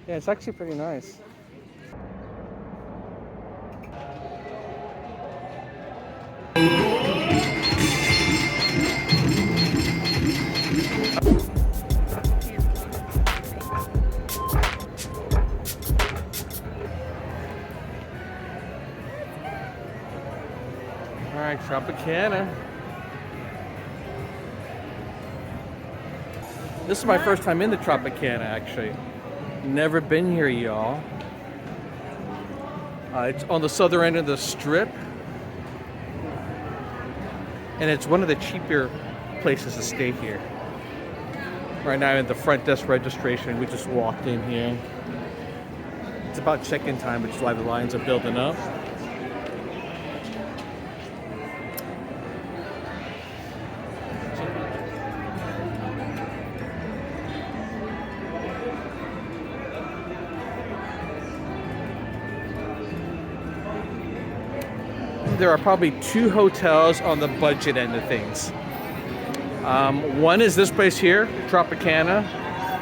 Yeah, it's actually pretty nice. All right, Tropicana. This is my first time in the Tropicana, actually. Never been here, y'all. It's on the southern end of the strip. And it's one of the cheaper places to stay here. Right now at the front desk registration, we just walked in here. It's about check-in time, which is why the lines are building up. There are probably two hotels on the budget end of things. One is this place here, Tropicana.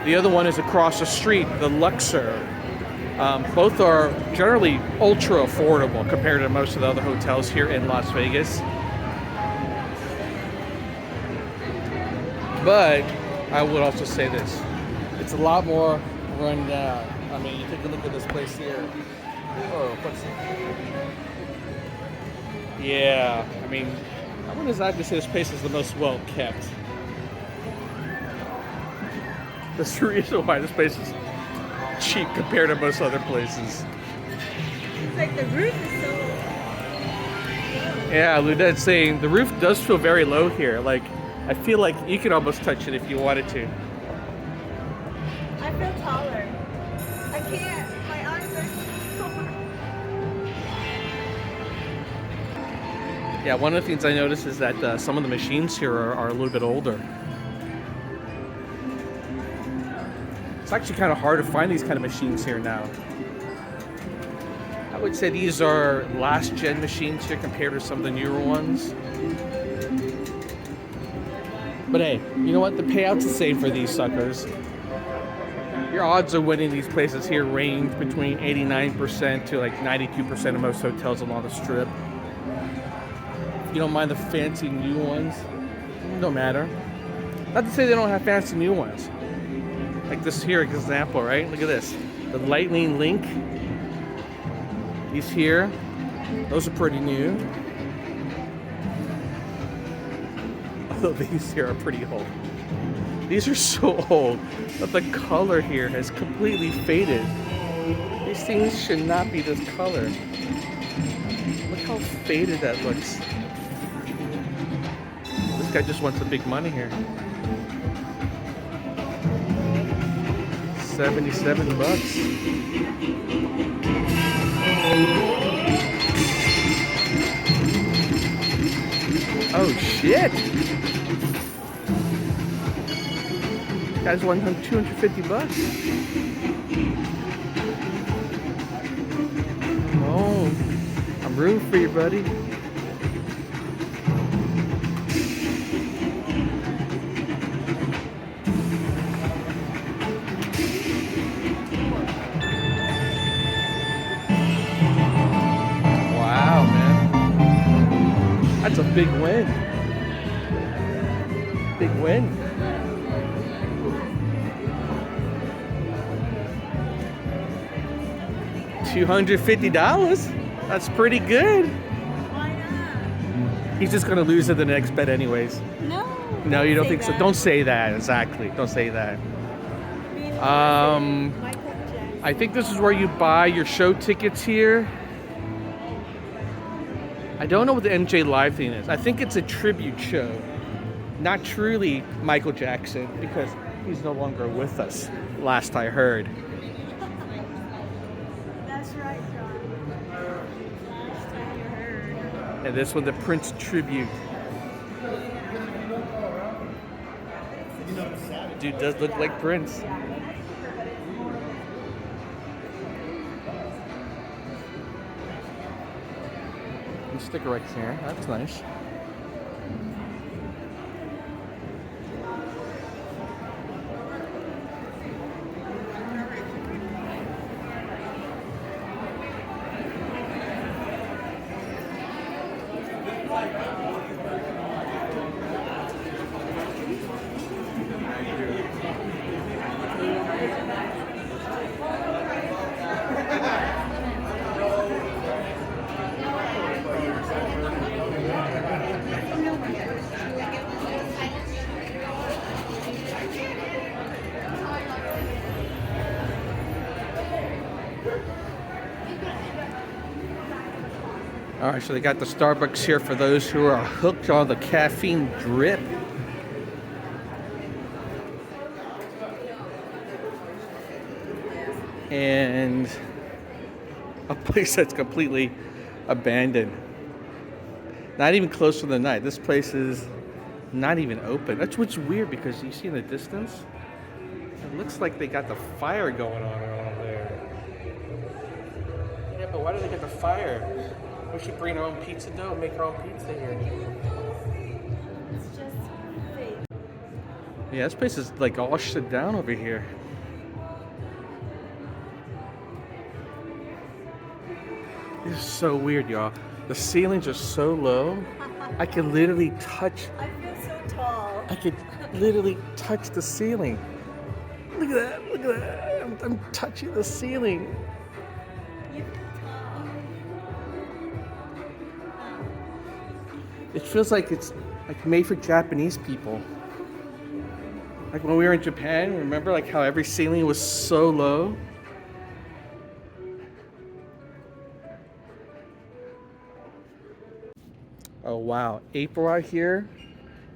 The other one is across the street, the Luxor. Both are generally ultra affordable compared to most of the other hotels here in Las Vegas. But I would also say this, it's a lot more run down. I mean, you take a look at this place here. Oh, what's it? Yeah, I mean, I wouldn't exactly say this place is the most well kept. That's the reason why this place is cheap compared to most other places. It's like the roof is so low. Yeah, Ludette's saying the roof does feel very low here. Like, I feel like you could almost touch it if you wanted to. I feel taller. I can't. My arms are sore. Yeah, one of the things I noticed is that some of the machines here are a little bit older. It's actually kind of hard to find these kind of machines here now. I would say these are last gen machines here compared to some of the newer ones. But hey, you know what? The payout's the same for these suckers. Your odds of winning these places here range between 89% to like 92% of most hotels along the strip. You don't mind the fancy new ones, no matter. Not to say they don't have fancy new ones. Like this here example, right? Look at this. The Lightning Link. These here, those are pretty new. Although these here are pretty old. These are so old that the color here has completely faded. These things should not be this color. Look how faded that looks. This guy just wants the big money here. 77 bucks. Oh shit! Guys want 250 bucks. Oh, I'm rooting for you, buddy. That's a big win. Big win. $250. That's pretty good. Why not? He's just gonna lose at the next bet anyways. No. No, you don't think so? That. Don't say that. Exactly. Don't say that. I think this is where you buy your show tickets here. I don't know what the NJ Live thing is. I think it's a tribute show. Not truly Michael Jackson, because he's no longer with us, last I heard. That's right, John. Last time you heard. And this one, the Prince tribute. Dude does look like Prince. Sticker right here. That's nice. All right, so they got the Starbucks here for those who are hooked on the caffeine drip. And a place that's completely abandoned. Not even close to the night. This place is not even open. That's what's weird, because you see in the distance, it looks like they got the fire going on around there. Yeah, but why do they get the fire? We should bring our own pizza dough and make our own pizza here. It's just fake. Yeah, this place is like all shut down over here. This is so weird, y'all. The ceilings are so low. I can literally touch. I feel so tall. I could literally touch the ceiling. Look at that! Look at that! I'm touching the ceiling. You feel tall. It feels like it's like made for Japanese people. Like when we were in Japan, remember like how every ceiling was so low? Oh wow, April out here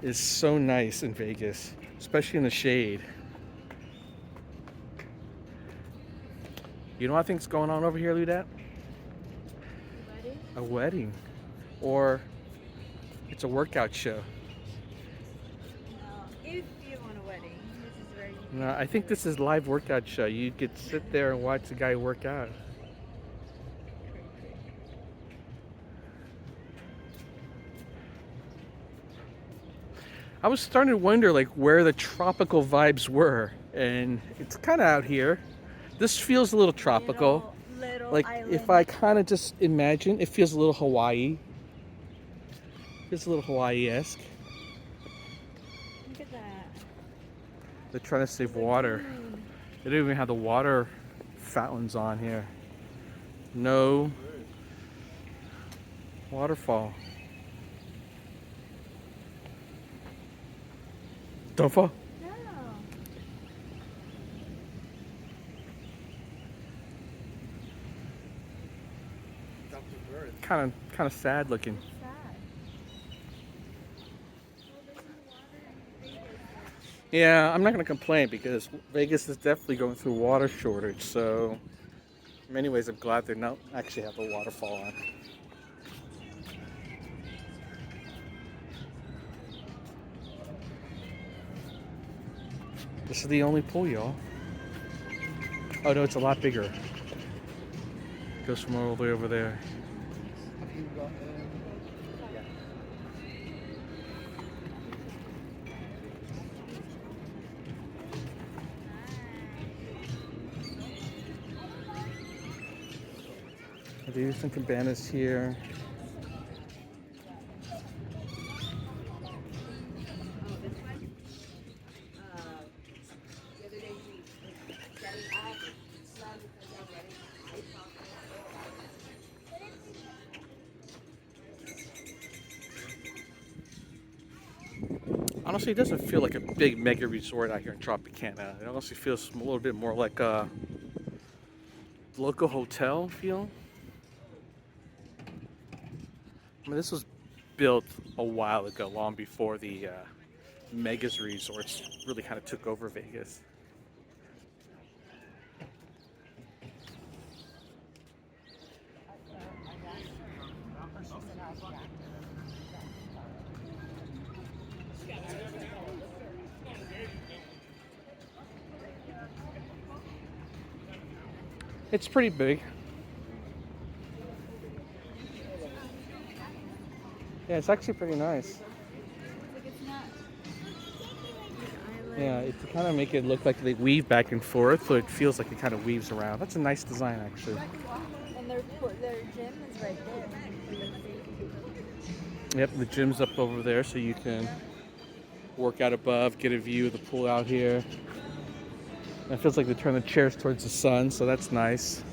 is so nice in Vegas, especially in the shade. You know what I think's going on over here, Ludat? Wedding? A wedding. Or it's a workout show. No. If you want a wedding, this is very. No, I think this is a live workout show. You could sit there and watch the guy work out. I was starting to wonder like where the tropical vibes were, and it's kind of out here. This feels a little tropical. Little Like island. if I kind of just imagine, it feels a little Hawaii. It's a little Hawaii-esque. Look at that. They're trying to save water. They don't even have the water fountains on here. No waterfall. Don't fall. No. Kind of sad looking. Sad. Well, there's no water in Vegas. Yeah, I'm not gonna complain because Vegas is definitely going through water shortage. So, in many ways, I'm glad they don't actually have a waterfall on. This is the only pool, y'all. Oh no, it's a lot bigger. Goes from all the way over there. There's some cabanas here. Honestly, it doesn't feel like a big mega resort out here in Tropicana. It honestly feels a little bit more like a local hotel feel. I mean, this was built a while ago, long before the megas resorts really kind of took over Vegas. It's pretty big. Yeah, it's actually pretty nice. Like it's not an island. Yeah, to kind of make it look like they weave back and forth, so it feels like it kind of weaves around. That's a nice design, actually. And their gym is right there. Yep, the gym's up over there, so you can work out above, get a view of the pool out here. And it feels like they turn the chairs towards the sun, so that's nice.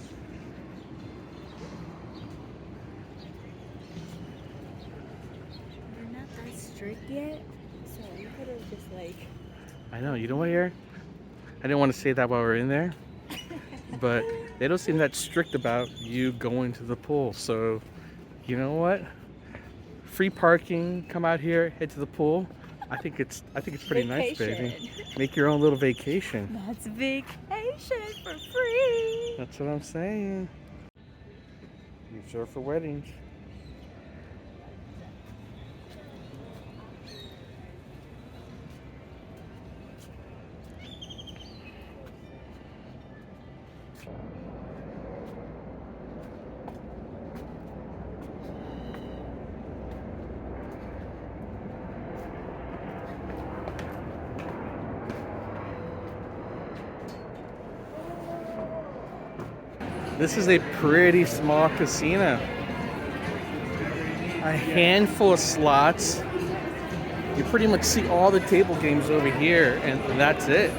They're not that strict yet, so you could have just like. I know, you know what, here? I didn't want to say that while we were in there, but they don't seem that strict about you going to the pool, so You know what? Free parking. Come out here, head to the pool. I think it's pretty nice, baby. Vacation. Make your own little vacation. That's vacation for free. That's what I'm saying. Reserved for weddings. This is a pretty small casino. A handful of slots. You pretty much see all the table games over here, and that's it.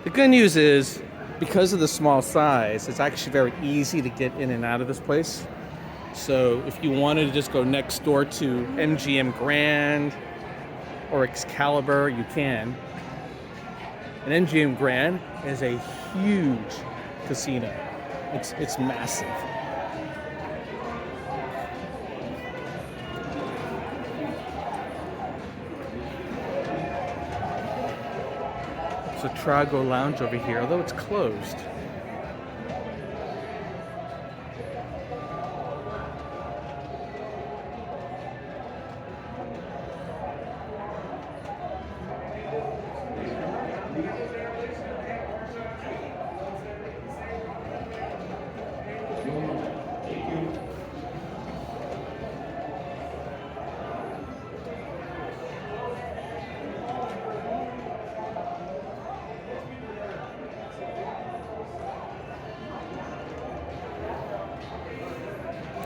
The good news is, because of the small size, it's actually very easy to get in and out of this place. So if you wanted to just go next door to MGM Grand or Excalibur, you can. And MGM Grand is a huge casino. It's massive. It's a Trago Lounge over here, although it's closed.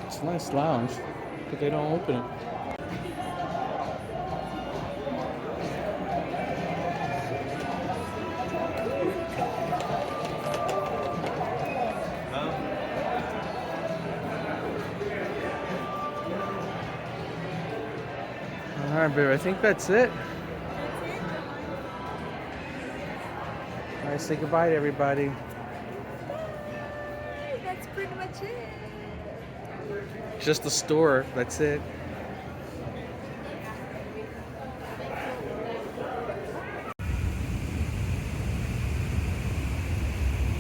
It's a nice lounge, but they don't open it. All right, baby, I think that's it. All right, say goodbye to everybody. That's pretty much it. Just the store, that's it.